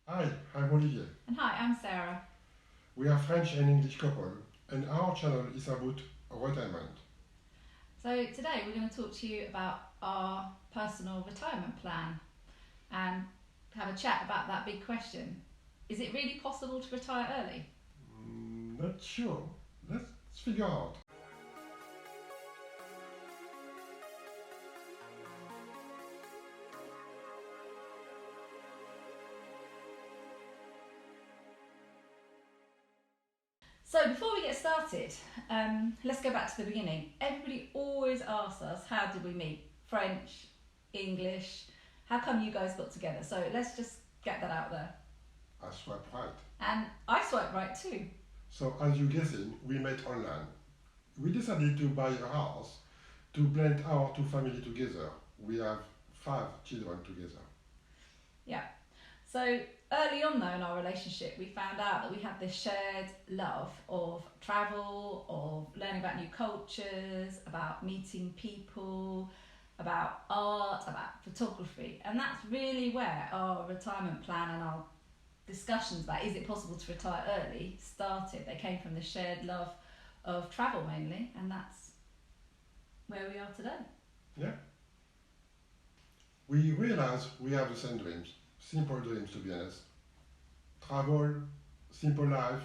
Hi, I'm Olivier. And hi, I'm Sarah. We are French and English couple, and our channel is about retirement. So today we're going to talk to you about our personal retirement plan and have a chat about that big question. Is it really possible to retire early? Not sure. Let's figure out. So before we get started, let's go back to the beginning. Everybody always asks us, how did we meet? French, English, how come you guys got together? So let's just get that out there. I swipe right. And I swipe right too. So, as you guessing, we met online. We decided to buy a house to blend our two families together. We have 5 children together. Yeah. So early on, though, in our relationship, we found out that we had this shared love of travel, of learning about new cultures, about meeting people, about art, about photography. And that's really where our retirement plan and our discussions about is it possible to retire early started. They came from the shared love of travel mainly, and that's where we are today. Yeah? We realize we have the same dreams, simple dreams to be honest. Travel, simple life,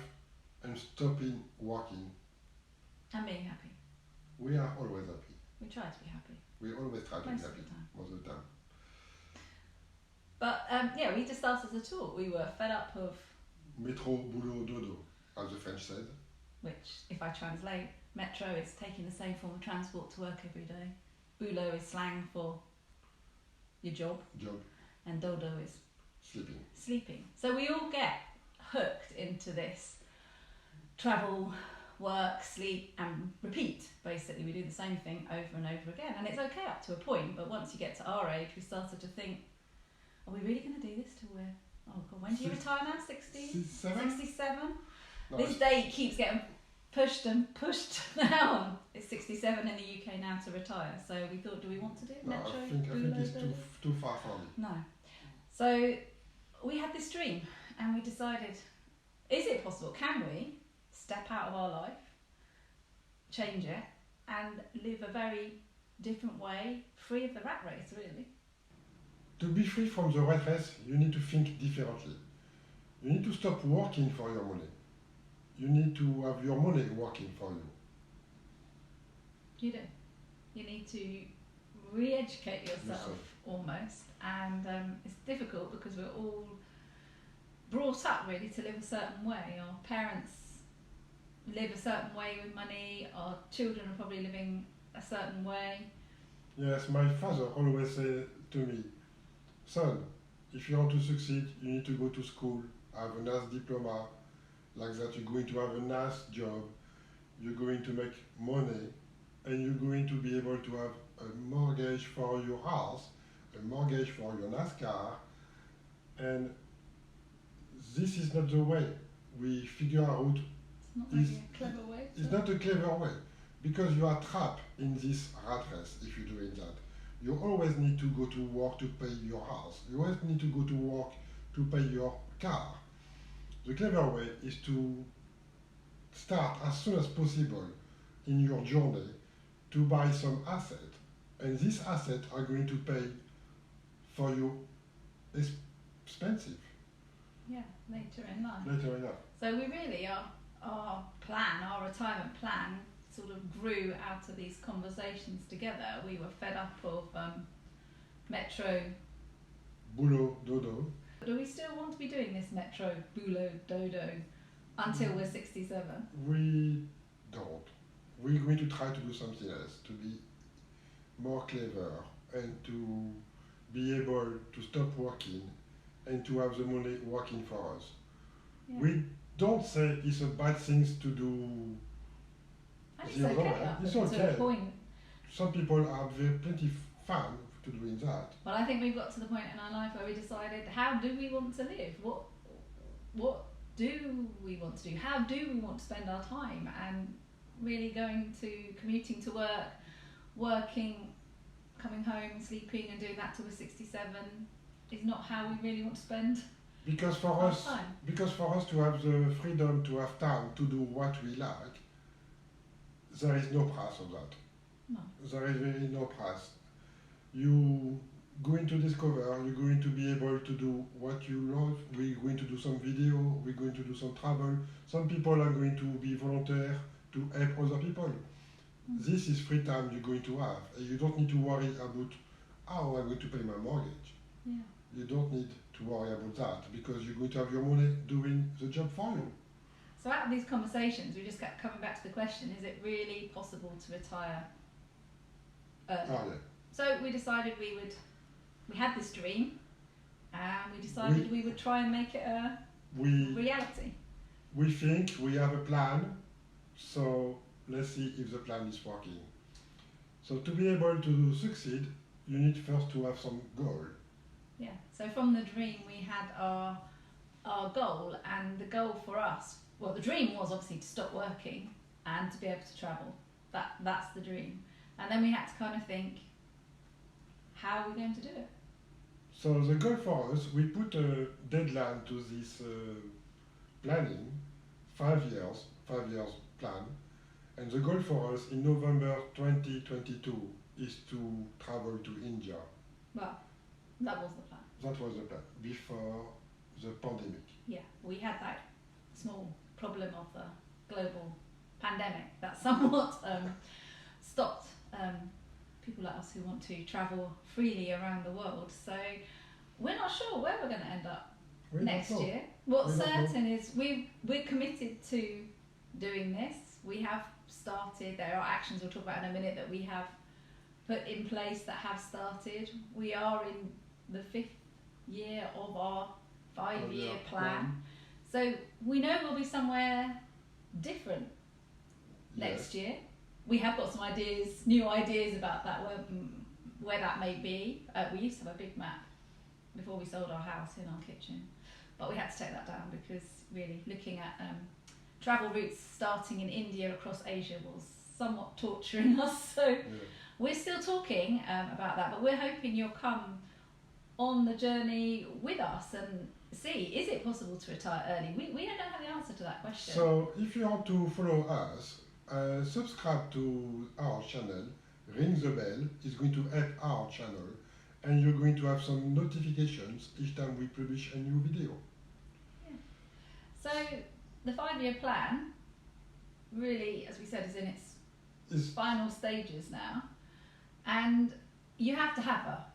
and stopping working. And being happy. We are always happy. We try to be happy. We always try to be Most of happy the time. most of the time. But yeah, we just started the talk. We were fed up of, Métro, boulot, dodo, as the French said. which, if I translate, metro is taking the same form of transport to work every day. Boulot is slang for your job, Job, and dodo is sleeping. sleeping. So we all get hooked into this travel, work, sleep, and repeat. Basically, we do the same thing over and over again, and it's okay up to a point. But once you get to our age, we started to think, are we really going to do this till we're, oh god, when do you retire now? 60? 67? No, This date keeps getting pushed and pushed down. It's 67 in the UK now to retire. So we thought, do we want to do it? no, Metro? I think Boulot, it's Dodo? too far for me. No. So we had this dream and we decided, is it possible? Can we step out of our life, change it, and live a very different way, free of the rat race, really? To be free from the rat race, you need to think differently. You need to stop working for your money. You need to have your money working for you. You do. You need to re-educate yourself Yourself. almost, and it's difficult because we're all brought up really to live a certain way. Our parents live a certain way with money. Our children are probably living a certain way. Yes, my father always said to me, son, if you want to succeed, you need to go to school, have a nice diploma, like that you're going to have a nice job, you're going to make money, and you're going to be able to have a mortgage for your house, a mortgage for your nice car, and this is not the way we figure out. It's not really a clever way. It's not a clever way, because you are trapped in this rat race if you're doing that. You always need to go to work to pay your house. You always need to go to work to pay your car. The clever way is to start as soon as possible in your journey to buy some asset, and these assets are going to pay for your expensive Yeah, later in life. later in life. So we really our plan, our retirement plan, sort of grew out of these conversations together. We were fed up of metro. Boulot, dodo. Do we still want to be doing this metro, boulot, dodo until we're 67? We don't. We're going to try to do something else, to be more clever and to be able to stop working and to have the money working for us. Yeah. We don't say it's a bad thing to do. And it's the other okay way. up It's to a okay. point. Some people are very plenty fun to doing that. But I think we've got to the point in our life where we decided, how do we want to live? What do we want to do? How do we want to spend our time? And really going to commuting to work, working, coming home, sleeping, and doing that till we're 67 is not how we really want to spend Because for our us, time. because for us to have the freedom to have time to do what we like, there is no price of that. No. There is really no price. You going to discover, you're going to be able to do what you love. We're going to do some video, we're going to do some travel. Some people are going to be volunteer to help other people. This is free time you're going to have. And you don't need to worry about how I'm going to pay my mortgage. Yeah. You don't need to worry about that because you're going to have your money doing the job for you. So out of these conversations, we just kept coming back to the question: is it really possible to retire early? Oh, yeah. So we decided we had this dream, and we decided we would try and make it a reality. We think we have a plan, so let's see if the plan is working. So to be able to succeed, you need first to have some goal. Yeah. So from the dream, we had our goal, and the goal for us, well, the dream was obviously to stop working and to be able to travel. That's the dream. And then we had to kind of think, how are we going to do it? So the goal for us, we put a deadline to this planning, 5 years plan, and the goal for us in November 2022 is to travel to India. Well, that was the plan. That was the plan before the pandemic. Yeah, we had that small problem of the global pandemic that somewhat stopped people like us who want to travel freely around the world. So we're not sure where we're going to end up next year. What's certain is we're committed to doing this. We have started. There are actions we'll talk about in a minute that we have put in place that have started. We are in the 5th year of our 5-year plan. So we know we'll be somewhere different next year. We have got some ideas, new ideas about that, where that may be. We used to have a big map before we sold our house in our kitchen, but we had to take that down because really looking at travel routes starting in India across Asia was somewhat torturing us. So we're still talking about that, but we're hoping you'll come on the journey with us and see, is it possible to retire early? We don't have the answer to that question. So if you want to follow us, subscribe to our channel, ring the bell, it's going to help our channel, and you're going to have some notifications each time we publish a new video. Yeah. So the 5-year plan really, as we said, is in its final stages now, and you have to have a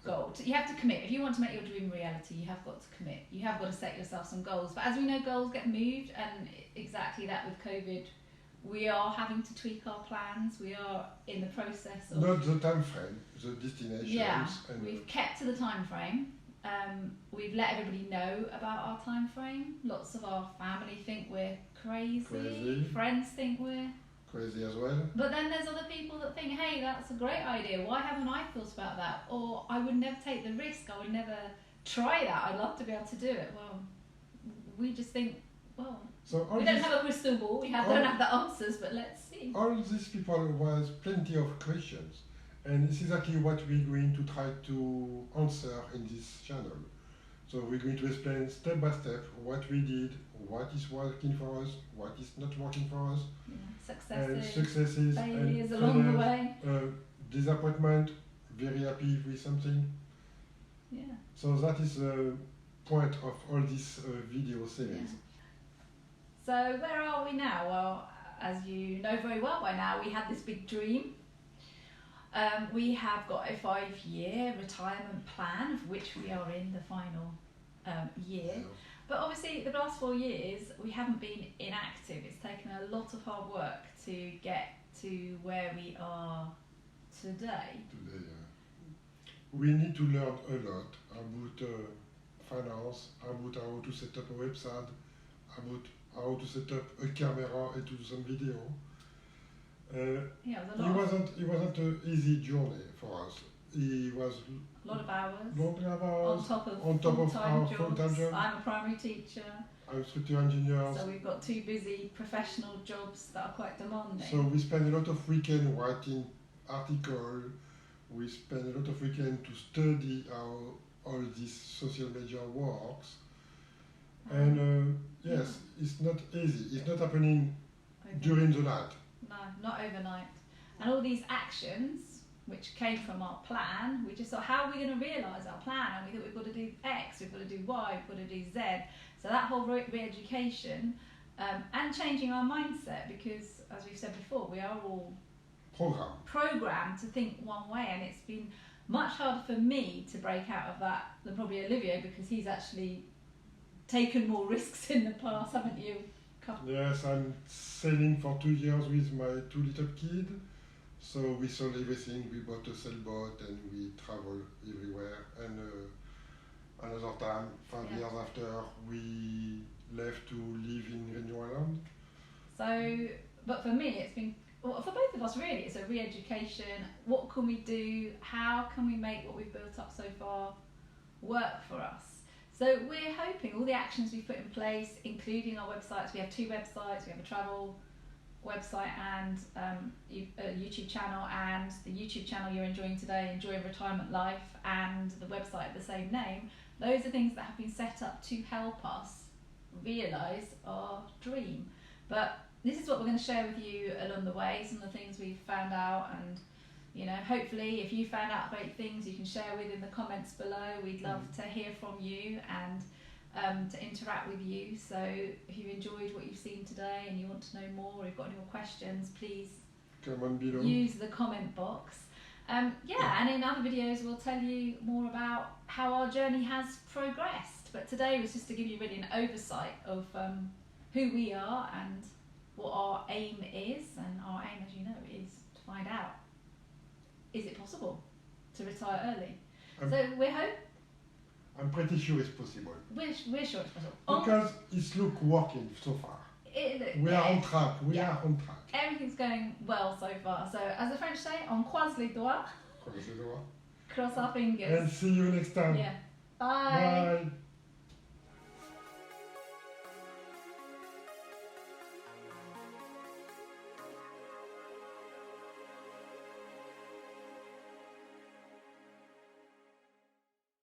goal. You have to commit. If you want to make your dream a reality, you have got to commit. You have got to set yourself some goals. But as we know, goals get moved, and exactly that with COVID, we are having to tweak our plans. We are in the process of... Not the time frame, the destinations. Yeah, we've kept to the time frame. We've let everybody know about our time frame. Lots of our family think we're crazy. Friends think we're crazy as well. But then there's other people that think, hey, that's a great idea. Why haven't I thought about that? Or I would never take the risk. I would never try that. I'd love to be able to do it. Well, we just think, well, we don't have a crystal ball. We don't have the answers, but let's see. All these people was plenty of questions. And it's exactly what we're going to try to answer in this channel. So we're going to explain step by step what we did, what is working for us, what is not working for us. Yeah. Successes, failures along the way. Disappointment, very happy with something. Yeah. So that is the point of all this video series. Yeah. So where are we now? Well, as you know very well by now, we had this big dream. We have got a 5-year retirement plan, of which we are in the final year. Yeah. But obviously, the last 4 years, we haven't been inactive. It's taken a lot of hard work to get to where we are today. We need to learn a lot about finance, about how to set up a website, about how to set up a camera and to do some video. It wasn't an easy journey for us. It was a lot of hours. On top of our full-time job. I'm a primary teacher. I'm a structural engineer. So we've got 2 busy professional jobs that are quite demanding. So we spend a lot of weekend writing articles. We spend a lot of weekend to study how all this social media works. And yes, it's not easy. It's not happening during the night. No, not overnight. And all these actions, which came from our plan, we just thought, how are we going to realise our plan? And we thought we've got to do X, we've got to do Y, we've got to do Z. So that whole re-education and changing our mindset, because as we've said before, we are all programmed to think one way, and it's been much harder for me to break out of that than probably Olivier, because he's actually taken more risks in the past, haven't you? Yes, I'm sailing for 2 years with my 2 little kids. So we sold everything, we bought a sailboat and we travel everywhere. And another time, 5 years after, we left to live in Renew Island. So, but for me, it's been, well, for both of us really, it's a re-education. What can we do? How can we make what we've built up so far work for us? So we're hoping all the actions we've put in place, including our websites, we have 2 websites, we have a travel website and a YouTube channel, and the YouTube channel you're enjoying today, Enjoying Retirement Life, and the website of the same name. Those are things that have been set up to help us realise our dream. But this is what we're going to share with you along the way, some of the things we've found out, and you know, hopefully if you found out great things you can share with in the comments below. We'd love to hear from you and to interact with you. So if you enjoyed what you've seen today and you want to know more, or you've got any more questions, please comment below. Use the comment box. And in other videos we'll tell you more about how our journey has progressed. But today was just to give you really an oversight of who we are and what our aim is. And our aim, as you know, is to find out, is it possible to retire early? So I'm pretty sure it's possible. We're sure it's possible. Because it's working so far. We are on track. We are on track. Everything's going well so far. So as the French say, on croise les doigts. Cross our fingers. And see you next time. Bye.